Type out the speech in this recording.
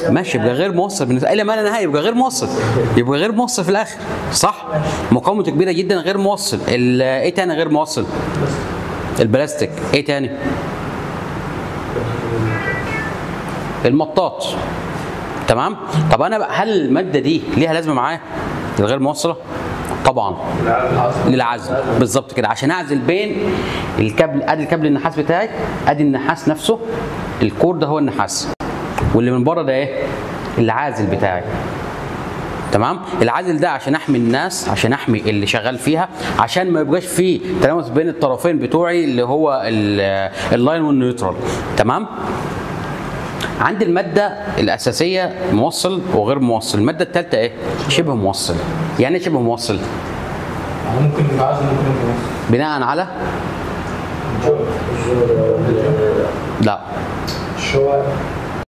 ماشي، يبقى غير موصل بالنسبه الى ما لا نهايه، يبقى غير موصل، يبقى غير موصل في الاخر، صح؟ مقاومته كبيره جدا غير موصل. ايه تاني غير موصل؟ البلاستيك. ايه تاني؟ المطاط. تمام؟ طب انا بقى هل الماده دي ليها لازمه معايا الغير موصله؟ طبعا للعزل، بالظبط كده، عشان اعزل بين الكابل. ادي الكابل النحاس بتاعي، ادي النحاس نفسه، الكور ده هو النحاس، واللي من بره ده ايه؟ العازل بتاعي. تمام؟ العازل ده عشان احمي الناس، عشان احمي اللي شغال فيها، عشان ما يبقاش فيه تلامس بين الطرفين بتوعي اللي هو اللاين والنيوترال. تمام؟ عندي الماده الاساسيه موصل وغير موصل. الماده الثالثه ايه؟ شبه موصل. يعني ايه شبه موصل؟ ممكن يبقى عازل، ممكن يبقى موصل. بناء على لا الشواء